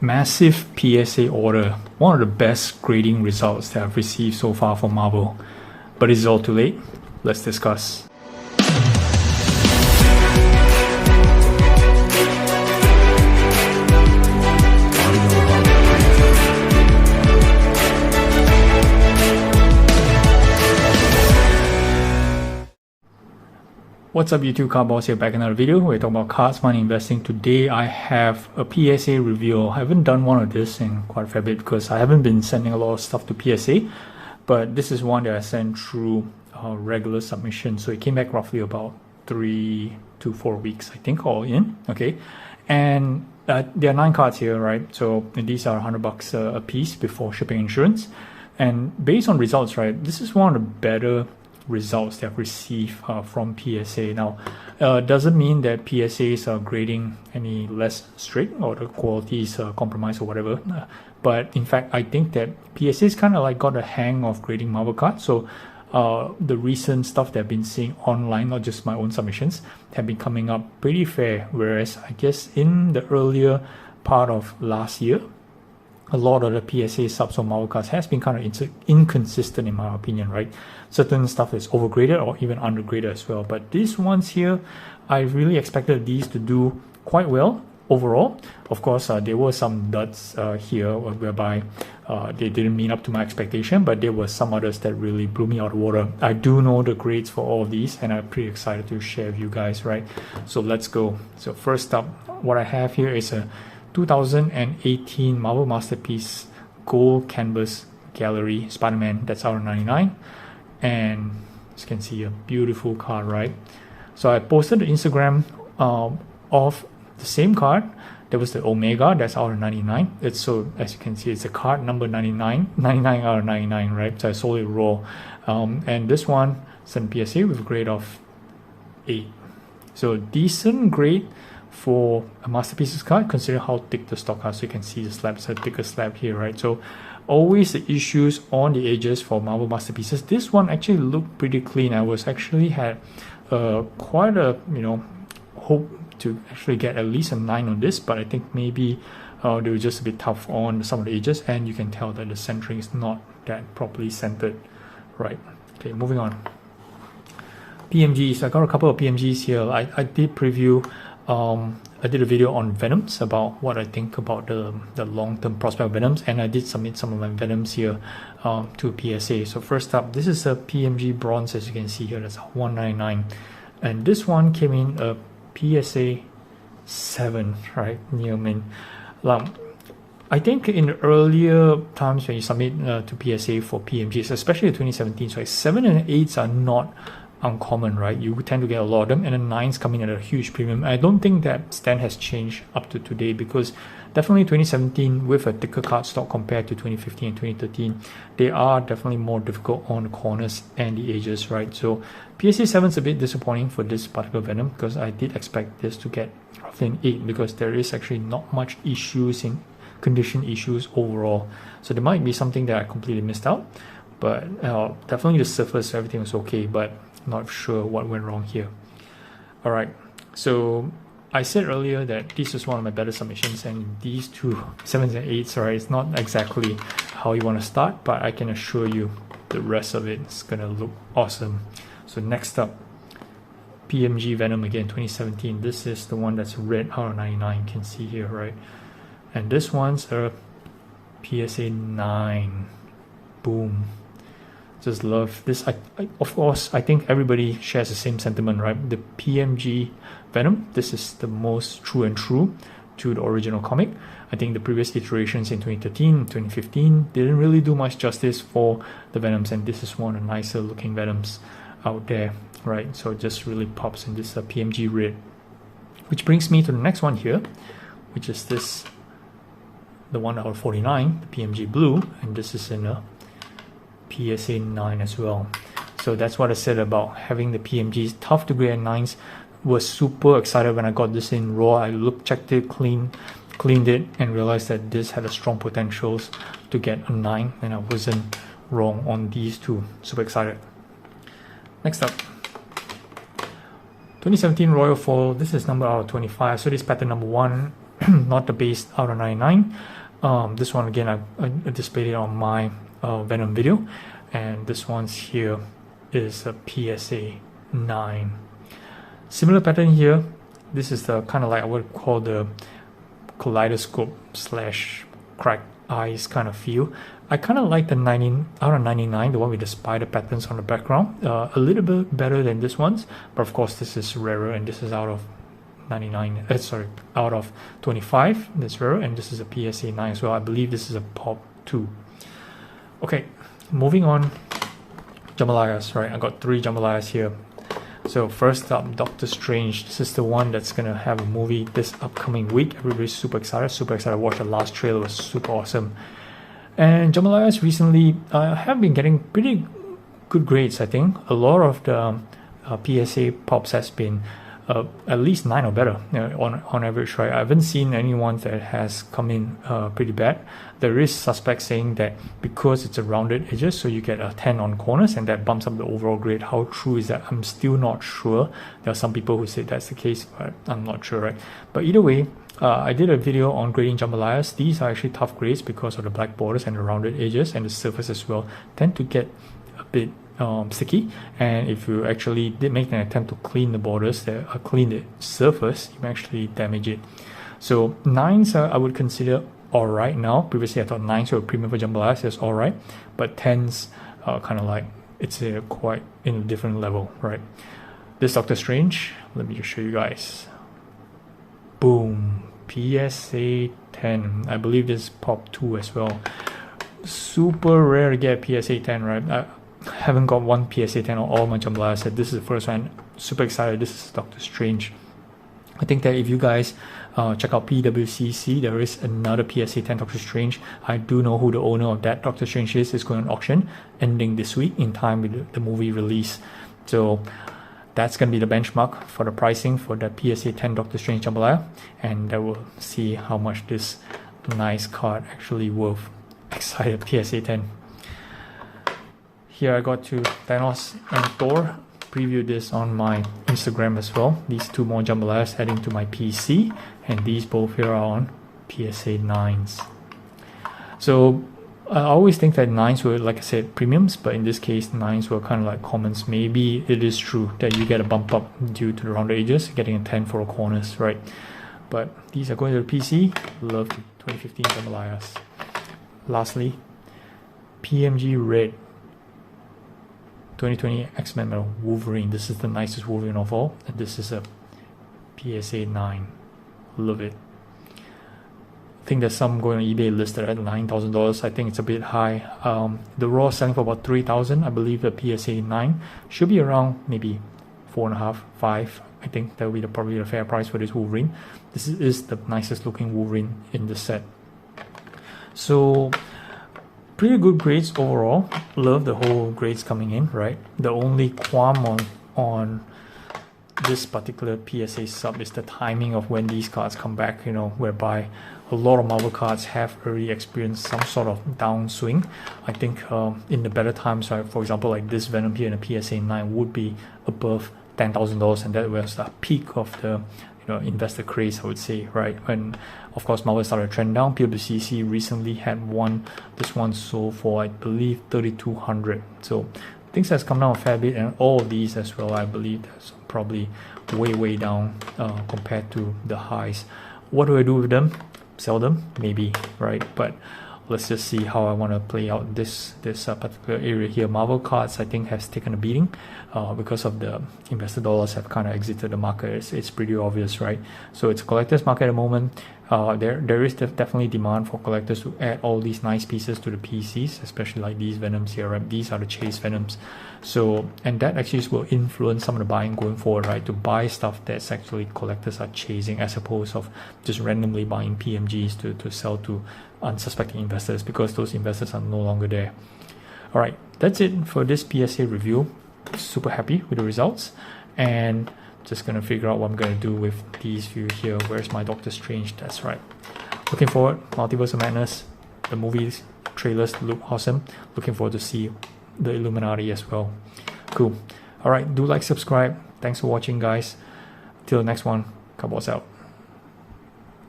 Massive PSA order, one of the best grading results that I've received so far from Marvel. But is it all too late? Let's discuss. What's up YouTube, Card Boss here, back in another video where we talk about cards, money, investing. Today I have a PSA review. I haven't done one of this in quite a fair bit because I haven't been sending a lot of stuff to PSA, but this is one that I sent through regular submission, so it came back roughly about 3 to 4 weeks, I think, all in. Okay, and there are 9 cards here, right? So these are $100 a piece before shipping insurance, and based on results, right, this is one of the better results that I've received from PSA. Now, doesn't mean that PSAs are grading any less strict or the quality is compromised or whatever, but in fact I think that PSA's kind of like got a hang of grading Marvel cards. So the recent stuff that I've been seeing online, not just my own submissions, have been coming up pretty fair, whereas I guess in the earlier part of last year, a lot of the PSA subs on Marvel cards has been kind of inconsistent in my opinion, right? Certain stuff is overgraded or even undergraded as well. But these ones here, I really expected these to do quite well overall. Of course, there were some duds here whereby they didn't meet up to my expectation, but there were some others that really blew me out of the water. I do know the grades for all of these and I'm pretty excited to share with you guys, right? So let's go. So first up, what I have here is a 2018 Marvel Masterpiece Gold Canvas Gallery Spider-Man. That's out of 99, and as you can see, a beautiful card, right? So I posted the Instagram of the same card. There was the Omega, that's out of 99. It's, so as you can see, it's a card number 99 out of 99, right? So I sold it raw, and this one sent PSA with a grade of 8, so decent grade for a Masterpieces card, consider how thick the stock are. So you can see the slab is a thicker slab here, right? So always the issues on the edges for Marvel Masterpieces. This one actually looked pretty clean. I was actually had quite a hope to actually get at least a 9 on this, but I think maybe they were just a bit tough on some of the edges, and you can tell that the centering is not that properly centered, right? Okay, moving on. PMGs, I got a couple of PMGs here. I did preview. I did a video on Venoms, about what I think about the long-term prospect of Venoms, and I did submit some of my Venoms here to PSA. So first up, this is a PMG Bronze, as you can see here, that's 199, and this one came in a PSA 7, right, near mint. I think in the earlier times when you submit to PSA for PMGs, especially in 2017, so 7 and 8s are not uncommon, right? You tend to get a lot of them, and the 9s come in at a huge premium. I don't think that stand has changed up to today, because definitely 2017 with a thicker card stock compared to 2015 and 2013, they are definitely more difficult on the corners and the edges, right? So PSA 7 is a bit disappointing for this particular Venom, because I did expect this to get roughly an 8, because there is actually not much issues in condition issues overall. So there might be something that I completely missed out, but definitely the surface, everything was okay, but not sure what went wrong here. All right, so I said earlier that this is one of my better submissions, and these two 7s and 8s, right, it's not exactly how you want to start, but I can assure you the rest of it is gonna look awesome. So next up, PMG Venom again, 2017. This is the one that's red out of 99, you can see here, right? And this one's a PSA 9. Boom. Just love this. Of course, I think everybody shares the same sentiment, right? The PMG Venom, this is the most true and true to the original comic. I think the previous iterations in 2013, 2015 didn't really do much justice for the Venoms, and this is one of the nicer looking Venoms out there, right? So it just really pops in this PMG red. Which brings me to the next one here, which is this, the one out of 49, the PMG blue, and this is in a PSA 9 as well. So that's what I said about having the PMGs tough to grade at 9s. Was super excited when I got this in raw. I checked it, cleaned it, and realized that this had a strong potentials to get a 9, and I wasn't wrong on these two. Super excited. Next up, 2017 Royal Foil. This is number out of 25, so this pattern number 1. not the base out of 99. This one again, I displayed it on my Venom video, and this one's here is a PSA 9. Similar pattern here. This is the kind of like I would call the kaleidoscope slash cracked eyes kind of feel. I kind of like the 90 out of 99, the one with the spider patterns on the background, a little bit better than this one's, but of course this is rarer, and this is out of 99, out of 25, that's rarer, and this is a PSA 9 as well. I believe this is a Pop 2. Okay, moving on, Jambalayas, right? I got 3 Jambalayas here. So first up, Doctor Strange. This is the one that's gonna have a movie this upcoming week. Everybody's super excited to watch the last trailer. It was super awesome. And Jambalayas recently have been getting pretty good grades, I think. A lot of the PSA pops has been at least 9 or better on average, right? I haven't seen anyone that has come in pretty bad. There is suspects saying that because it's a rounded edges, so you get a 10 on corners, and that bumps up the overall grade. How true is that? I'm still not sure. There are some people who say that's the case, but I'm not sure, right? But either way, I did a video on grading Jambalayas. These are actually tough grades because of the black borders and the rounded edges, and the surface as well tend to get a bit sticky, and if you actually did make an attempt to clean the borders, clean the surface, you may actually damage it. So 9s I would consider alright now. Previously I thought 9s were premium for Jambalayas, that's alright, but 10s kind of like it's quite in a different level, right? This Doctor Strange, let me just show you guys. Boom, PSA 10. I believe this is Pop 2 as well. Super rare to get PSA 10, right? I haven't got one PSA 10 on all my Jambalayas. This is the first one. Super excited. This is Doctor Strange. I think that if you guys check out PWCC, there is another PSA 10 Doctor Strange. I do know who the owner of that Doctor Strange is. It's going on auction ending this week in time with the movie release. So that's going to be the benchmark for the pricing for the PSA 10 Doctor Strange Jambalaya, and we'll see how much this nice card actually worth. Excited. PSA 10. Here I got to Thanos and Thor. Previewed this on my Instagram as well. These 2 more Jambalayas heading to my PC, and these both here are on PSA 9s. So I always think that 9s were, like I said, premiums, but in this case 9s were kind of like commons. Maybe it is true that you get a bump up due to the rounded edges, getting a 10 for the corners, right? But these are going to the PC. Love the 2015 Jambalayas. Lastly, PMG Red 2020 X-Men Metal Wolverine. This is the nicest Wolverine of all, and this is a PSA 9. Love it. I think there's some going on eBay listed at $9,000. I think it's a bit high. The raw is selling for about $3,000. I believe the PSA 9 should be around maybe 4.5, 5. I think that will be probably the fair price for this Wolverine. This is the nicest looking Wolverine in the set. So pretty good grades overall. Love the whole grades coming in, right? The only qualm on this particular PSA sub is the timing of when these cards come back, you know, whereby a lot of Marvel cards have already experienced some sort of downswing. I think in the better times, right, for example, like this Venom here in a PSA 9 would be above $10,000, and that was the peak of the investor craze, I would say, right? When of course Marvel started to trend down. PWCC recently had this one sold for I believe $3,200. So things has come down a fair bit, and all of these as well, I believe that's probably way down compared to the highs. What do I do with them? Sell them? Maybe, right? But let's just see how I want to play out this particular area here. Marvel cards, I think, has taken a beating because of the investor dollars have kind of exited the market. It's pretty obvious, right? So it's a collector's market at the moment. There is definitely demand for collectors to add all these nice pieces to the PCs, especially like these Venoms here, right? These are the Chase Venoms. So, and that actually will influence some of the buying going forward, right? To buy stuff that's actually collectors are chasing, as opposed of just randomly buying PMGs to sell to unsuspecting investors, because those investors are no longer there. All right, that's it for this PSA review. Super happy with the results, and just gonna figure out what I'm gonna do with these few here. Where's my Doctor Strange? That's right. Looking forward, Multiverse of Madness. The movies trailers look awesome. Looking forward to see the Illuminati as well. Cool. All right, do like, subscribe. Thanks for watching, guys. Till the next one, Cowboys out.